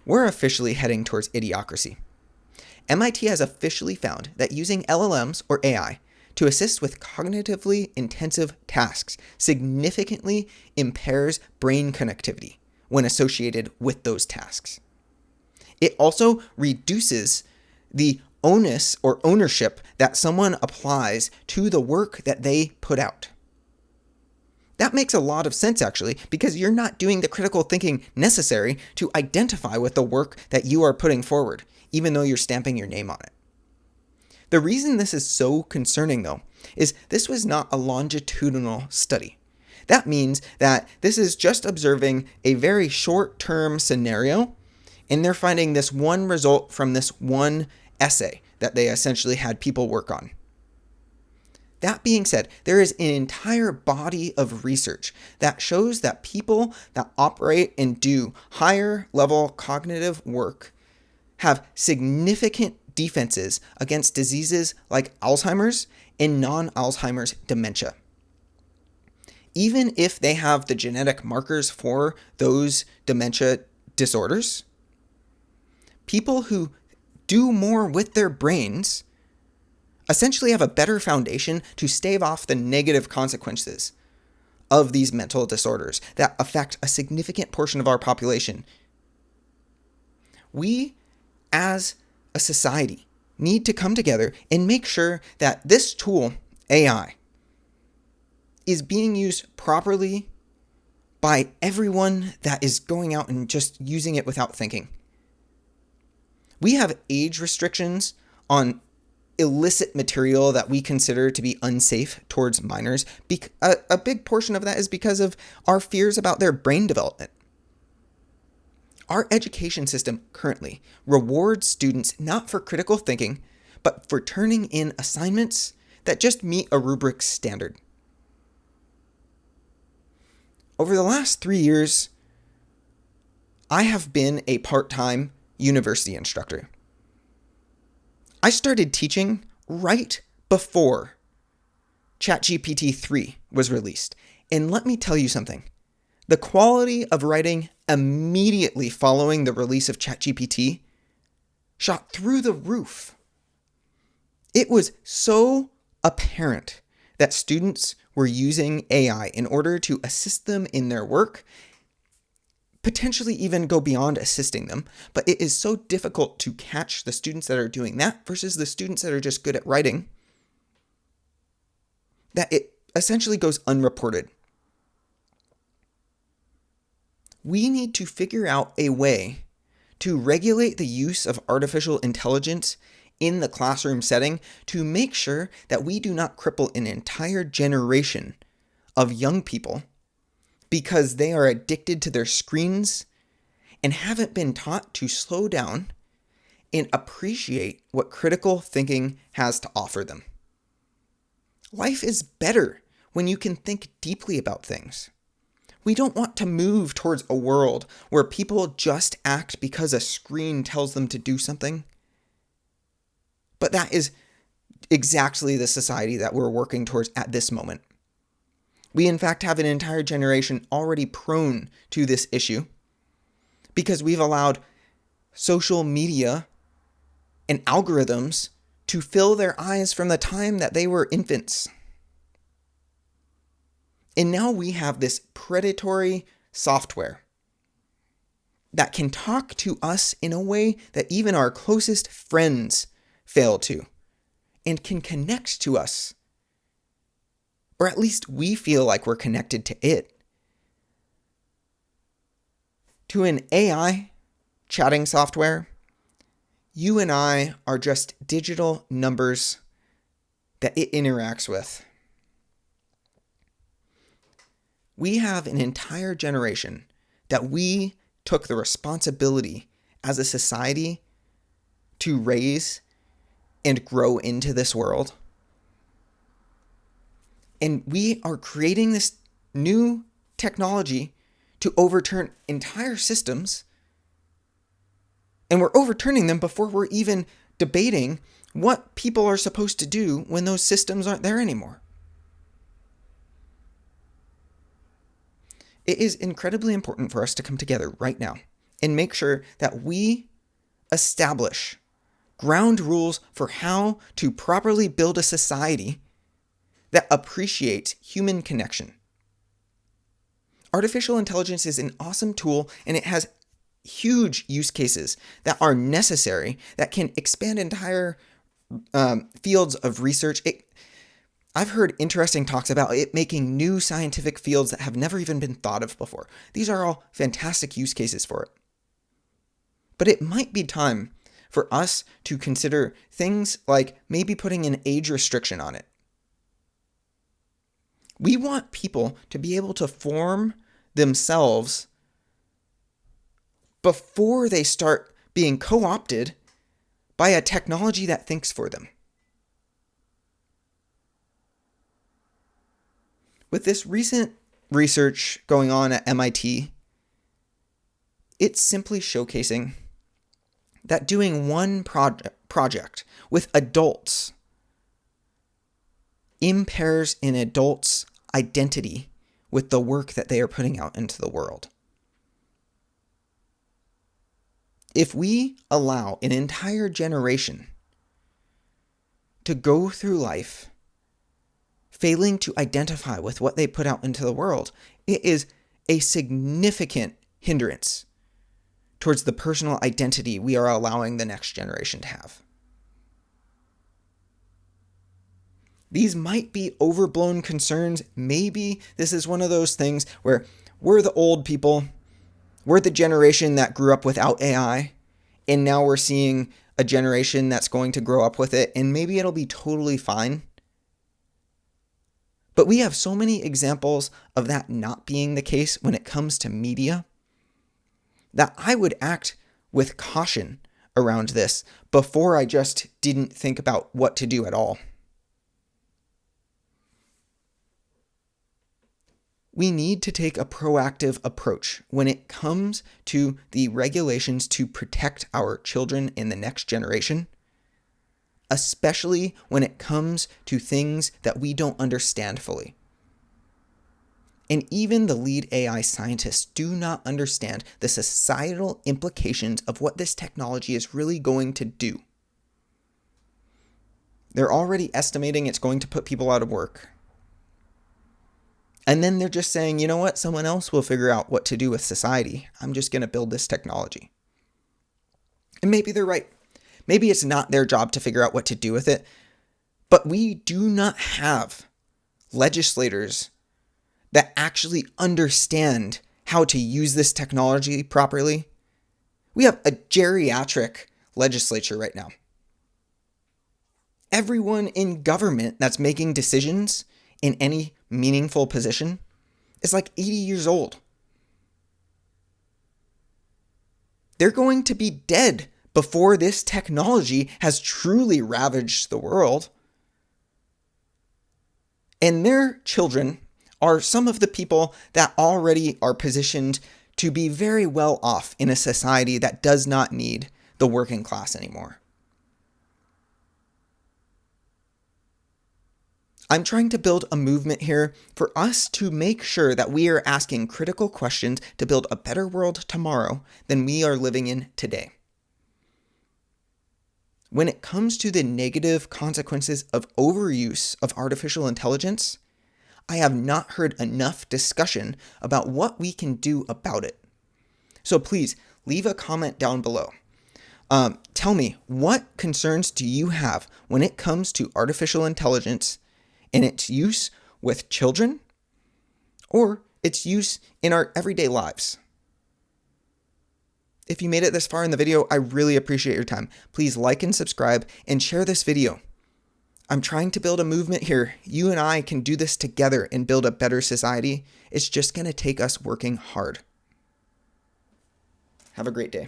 we're officially heading towards idiocracy. MIT has officially found that using LLMs or AI to assist with cognitively intensive tasks significantly impairs brain connectivity when associated with those tasks. It also reduces the onus or ownership that someone applies to the work that they put out. That makes a lot of sense, actually, because you're not doing the critical thinking necessary to identify with the work that you are putting forward, even though you're stamping your name on it. The reason this is so concerning, though, is this was not a longitudinal study. That means that this is just observing a very short-term scenario, and they're finding this one result from this one essay that they essentially had people work on. That being said, there is an entire body of research that shows that people that operate and do higher level cognitive work have significant defenses against diseases like Alzheimer's and non-Alzheimer's dementia. Even if they have the genetic markers for those dementia disorders, people who do more with their brains essentially have a better foundation to stave off the negative consequences of these mental disorders that affect a significant portion of our population. We, as a society, need to come together and make sure that this tool, AI, is being used properly by everyone that is going out and just using it without thinking. We have age restrictions on illicit material that we consider to be unsafe towards minors. A big portion of that is because of our fears about their brain development. Our education system currently rewards students not for critical thinking, but for turning in assignments that just meet a rubrics standard. Over the last 3 years, I have been a part-time university instructor. I started teaching right before ChatGPT 3 was released. And let me tell you something. The quality of writing immediately following the release of ChatGPT shot through the roof. It was so apparent that students were using AI in order to assist them in their work, potentially even go beyond assisting them, but it is so difficult to catch the students that are doing that versus the students that are just good at writing that it essentially goes unreported. We need to figure out a way to regulate the use of artificial intelligence in the classroom setting to make sure that we do not cripple an entire generation of young people because they are addicted to their screens and haven't been taught to slow down and appreciate what critical thinking has to offer them. Life is better when you can think deeply about things. We don't want to move towards a world where people just act because a screen tells them to do something. But that is exactly the society that we're working towards at this moment. We, in fact, have an entire generation already prone to this issue because we've allowed social media and algorithms to fill their eyes from the time that they were infants. And now we have this predatory software that can talk to us in a way that even our closest friends fail to, and can connect to us. Or at least we feel like we're connected to it. To an AI chatting software, you and I are just digital numbers that it interacts with. We have an entire generation that we took the responsibility as a society to raise and grow into this world. And we are creating this new technology to overturn entire systems. And we're overturning them before we're even debating what people are supposed to do when those systems aren't there anymore. It is incredibly important for us to come together right now and make sure that we establish ground rules for how to properly build a society that appreciates human connection. Artificial intelligence is an awesome tool, and it has huge use cases that are necessary that can expand entire fields of research. I've heard interesting talks about it making new scientific fields that have never even been thought of before. These are all fantastic use cases for it. But it might be time for us to consider things like maybe putting an age restriction on it. We want people to be able to form themselves before they start being co-opted by a technology that thinks for them. With this recent research going on at MIT, it's simply showcasing that doing one project with adults impairs an adult's identity with the work that they are putting out into the world. If we allow an entire generation to go through life failing to identify with what they put out into the world, it is a significant hindrance towards the personal identity we are allowing the next generation to have. These might be overblown concerns. Maybe this is one of those things where we're the old people, we're the generation that grew up without AI, and now we're seeing a generation that's going to grow up with it, and maybe it'll be totally fine. But we have so many examples of that not being the case when it comes to media that I would act with caution around this before I just didn't think about what to do at all. We need to take a proactive approach when it comes to the regulations to protect our children in the next generation, especially when it comes to things that we don't understand fully. And even the lead AI scientists do not understand the societal implications of what this technology is really going to do. They're already estimating it's going to put people out of work. And then they're just saying, you know what, someone else will figure out what to do with society. I'm just going to build this technology. And maybe they're right. Maybe it's not their job to figure out what to do with it. But we do not have legislators that actually understand how to use this technology properly. We have a geriatric legislature right now. Everyone in government that's making decisions in any meaningful position is like 80 years old. They're going to be dead before this technology has truly ravaged the world. And their children are some of the people that already are positioned to be very well off in a society that does not need the working class anymore. I'm trying to build a movement here for us to make sure that we are asking critical questions to build a better world tomorrow than we are living in today. When it comes to the negative consequences of overuse of artificial intelligence, I have not heard enough discussion about what we can do about it. So please leave a comment down below. Tell me, what concerns do you have when it comes to artificial intelligence and its use with children or its use in our everyday lives? If you made it this far in the video, I really appreciate your time. Please like and subscribe and share this video. I'm trying to build a movement here. You and I can do this together and build a better society. It's just going to take us working hard. Have a great day.